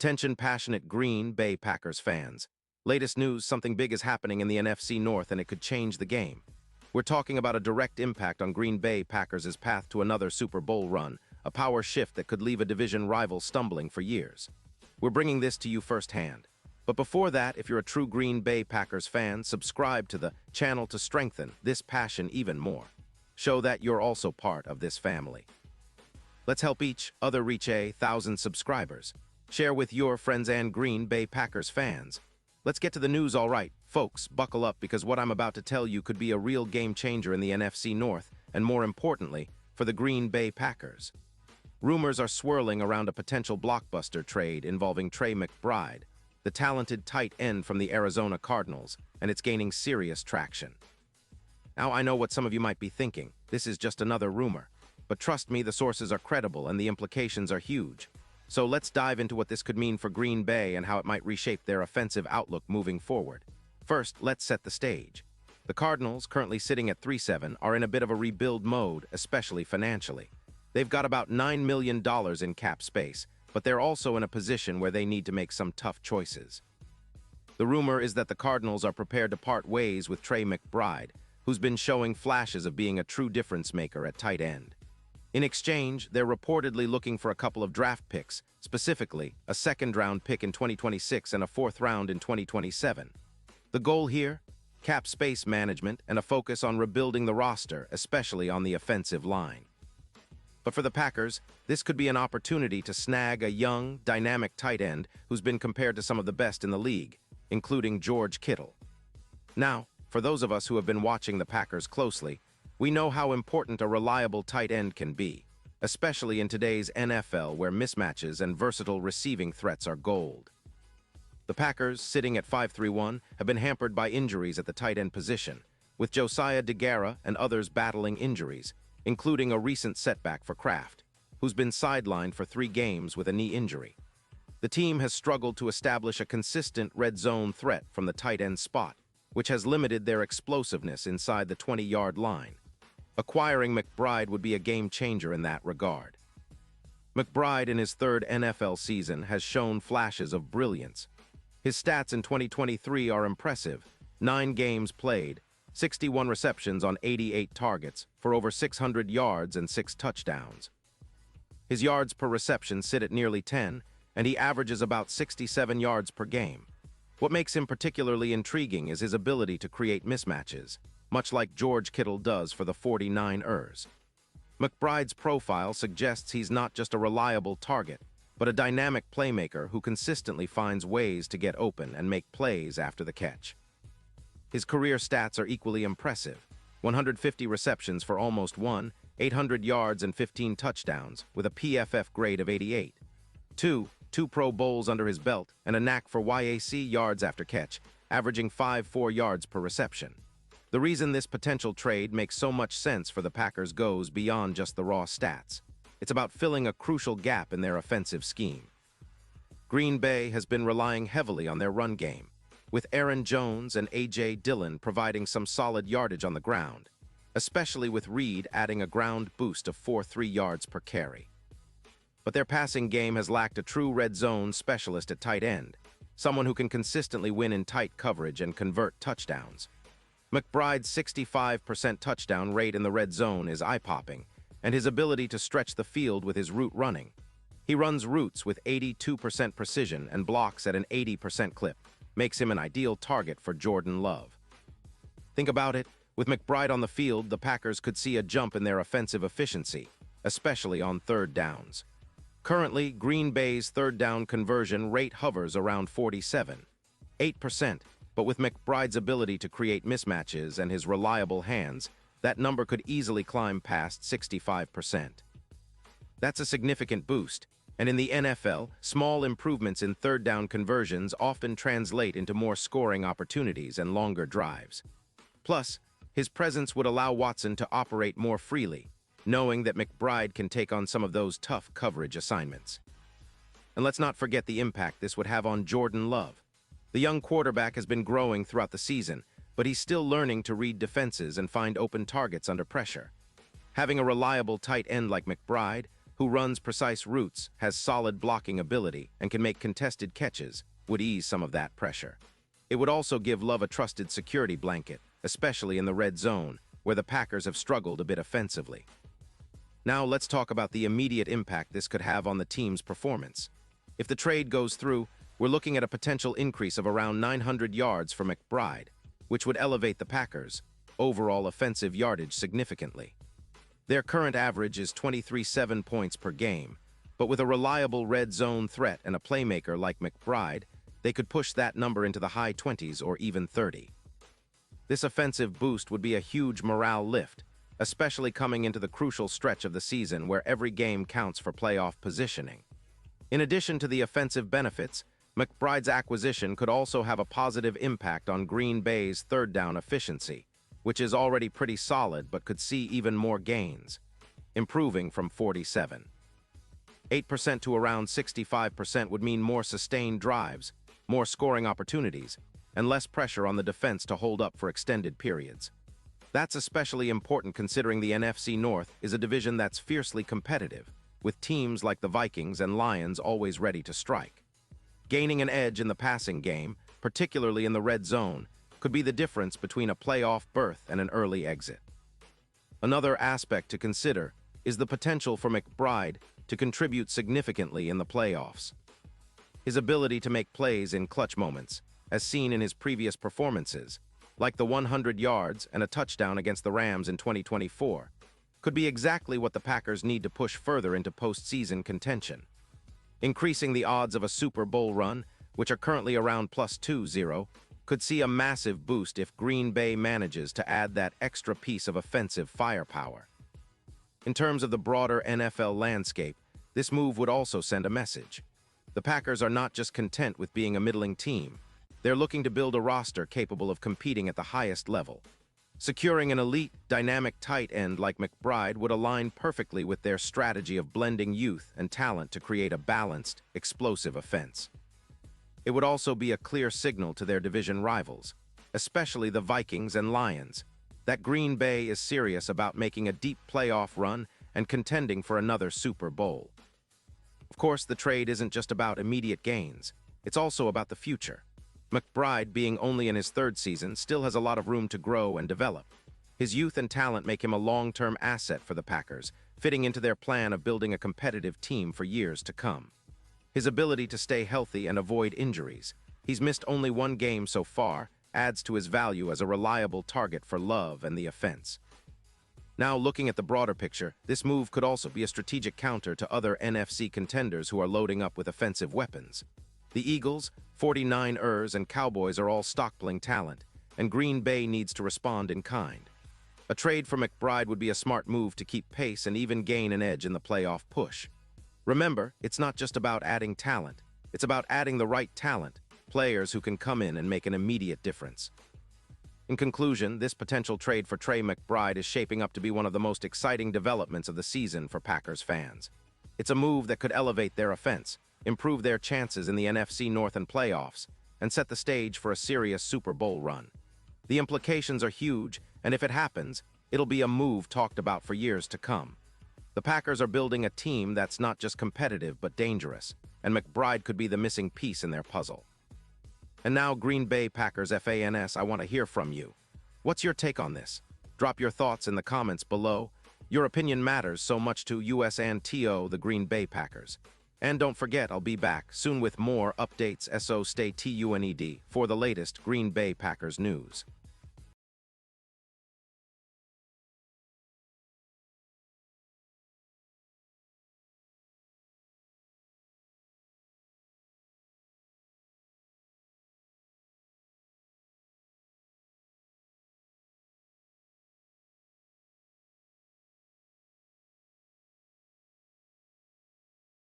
Attention passionate Green Bay Packers fans. Latest news, something big is happening in the NFC North and it could change the game. We're talking about a direct impact on Green Bay Packers' path to another Super Bowl run, a power shift that could leave a division rival stumbling for years. We're bringing this to you firsthand. But before that, if you're a true Green Bay Packers fan, subscribe to the channel to strengthen this passion even more. Show that you're also part of this family. Let's help each other reach 1,000 subscribers. Share with your friends and Green Bay Packers fans. Let's get to the news, all right. Folks, buckle up because what I'm about to tell you could be a real game changer in the NFC North, and more importantly, for the Green Bay Packers. Rumors are swirling around a potential blockbuster trade involving Trey McBride, the talented tight end from the Arizona Cardinals, and it's gaining serious traction. Now, I know what some of you might be thinking. This is just another rumor. But trust me, the sources are credible and the implications are huge. So let's dive into what this could mean for Green Bay and how it might reshape their offensive outlook moving forward. First, let's set the stage. The Cardinals, currently sitting at 3-7, are in a bit of a rebuild mode, especially financially. They've got about $9 million in cap space, but they're also in a position where they need to make some tough choices. The rumor is that the Cardinals are prepared to part ways with Trey McBride, who's been showing flashes of being a true difference maker at tight end. In exchange, they're reportedly looking for a couple of draft picks, specifically a second-round pick in 2026 and a fourth round in 2027. The goal here? Cap space management and a focus on rebuilding the roster, especially on the offensive line. But for the Packers, this could be an opportunity to snag a young, dynamic tight end who's been compared to some of the best in the league, including George Kittle. Now, for those of us who have been watching the Packers closely, we know how important a reliable tight end can be, especially in today's NFL where mismatches and versatile receiving threats are gold. The Packers, sitting at 5-3-1, have been hampered by injuries at the tight end position, with Josiah DeGuara and others battling injuries, including a recent setback for Kraft, who's been sidelined for 3 games with a knee injury. The team has struggled to establish a consistent red zone threat from the tight end spot, which has limited their explosiveness inside the 20-yard line. Acquiring McBride would be a game-changer in that regard. McBride, in his 3rd NFL season, has shown flashes of brilliance. His stats in 2023 are impressive. 9 games played, 61 receptions on 88 targets for over 600 yards and 6 touchdowns. His yards per reception sit at nearly 10, and he averages about 67 yards per game. What makes him particularly intriguing is his ability to create mismatches, much like George Kittle does for the 49ers. McBride's profile suggests he's not just a reliable target, but a dynamic playmaker who consistently finds ways to get open and make plays after the catch. His career stats are equally impressive: 150 receptions for almost 800 yards and 15 touchdowns, with a PFF grade of 88. 2 Pro Bowls under his belt, and a knack for YAC yards after catch, averaging 5.4 yards per reception. The reason this potential trade makes so much sense for the Packers goes beyond just the raw stats. It's about filling a crucial gap in their offensive scheme. Green Bay has been relying heavily on their run game, with Aaron Jones and A.J. Dillon providing some solid yardage on the ground, especially with Reed adding a ground boost of 4.3 yards per carry. But their passing game has lacked a true red zone specialist at tight end, someone who can consistently win in tight coverage and convert touchdowns. McBride's 65% touchdown rate in the red zone is eye-popping, and his ability to stretch the field with his route running. He runs routes with 82% precision and blocks at an 80% clip, makes him an ideal target for Jordan Love. Think about it, with McBride on the field, the Packers could see a jump in their offensive efficiency, especially on 3rd downs. Currently, Green Bay's 3rd down conversion rate hovers around 47.8%, but with McBride's ability to create mismatches and his reliable hands, that number could easily climb past 65%. That's a significant boost, and in the NFL, small improvements in 3rd down conversions often translate into more scoring opportunities and longer drives. Plus, his presence would allow Watson to operate more freely, knowing that McBride can take on some of those tough coverage assignments. And let's not forget the impact this would have on Jordan Love. The young quarterback has been growing throughout the season, but he's still learning to read defenses and find open targets under pressure. Having a reliable tight end like McBride who runs precise routes, has solid blocking ability, and can make contested catches, would ease some of that pressure. It would also give Love a trusted security blanket, especially in the red zone, where the Packers have struggled a bit offensively. Now let's talk about the immediate impact this could have on the team's performance. If the trade goes through, we're looking at a potential increase of around 900 yards for McBride, which would elevate the Packers' overall offensive yardage significantly. Their current average is 23.7 points per game, but with a reliable red zone threat and a playmaker like McBride, they could push that number into the high 20s or even 30. This offensive boost would be a huge morale lift, especially coming into the crucial stretch of the season where every game counts for playoff positioning. In addition to the offensive benefits, McBride's acquisition could also have a positive impact on Green Bay's third down efficiency, which is already pretty solid but could see even more gains, improving from 47.8% to around 65% would mean more sustained drives, more scoring opportunities, and less pressure on the defense to hold up for extended periods. That's especially important considering the NFC North is a division that's fiercely competitive, with teams like the Vikings and Lions always ready to strike. Gaining an edge in the passing game, particularly in the red zone, could be the difference between a playoff berth and an early exit. Another aspect to consider is the potential for McBride to contribute significantly in the playoffs. His ability to make plays in clutch moments, as seen in his previous performances, like the 100 yards and a touchdown against the Rams in 2024, could be exactly what the Packers need to push further into postseason contention. Increasing the odds of a Super Bowl run, which are currently around +2-0, could see a massive boost if Green Bay manages to add that extra piece of offensive firepower. In terms of the broader NFL landscape, this move would also send a message. The Packers are not just content with being a middling team. They're looking to build a roster capable of competing at the highest level. Securing an elite, dynamic tight end like McBride would align perfectly with their strategy of blending youth and talent to create a balanced, explosive offense. It would also be a clear signal to their division rivals, especially the Vikings and Lions, that Green Bay is serious about making a deep playoff run and contending for another Super Bowl. Of course, the trade isn't just about immediate gains. It's also about the future. McBride, being only in his third season, still has a lot of room to grow and develop. His youth and talent make him a long-term asset for the Packers, fitting into their plan of building a competitive team for years to come. His ability to stay healthy and avoid injuries, he's missed only one game so far, adds to his value as a reliable target for Love and the offense. Now, looking at the broader picture, this move could also be a strategic counter to other NFC contenders who are loading up with offensive weapons. The Eagles, 49ers, and Cowboys are all stockpiling talent, and Green Bay needs to respond in kind. A trade for McBride would be a smart move to keep pace and even gain an edge in the playoff push. Remember, it's not just about adding talent. It's about adding the right talent, players who can come in and make an immediate difference. In conclusion, this potential trade for Trey McBride is shaping up to be one of the most exciting developments of the season for Packers fans. It's a move that could elevate their offense, improve their chances in the NFC North and playoffs, and set the stage for a serious Super Bowl run. The implications are huge, and if it happens, it'll be a move talked about for years to come. The Packers are building a team that's not just competitive but dangerous, and McBride could be the missing piece in their puzzle. And now, Green Bay Packers fans, I want to hear from you. What's your take on this? Drop your thoughts in the comments below. Your opinion matters so much to us and TO, the Green Bay Packers. And don't forget, I'll be back soon with more updates, so stay tuned for the latest Green Bay Packers news.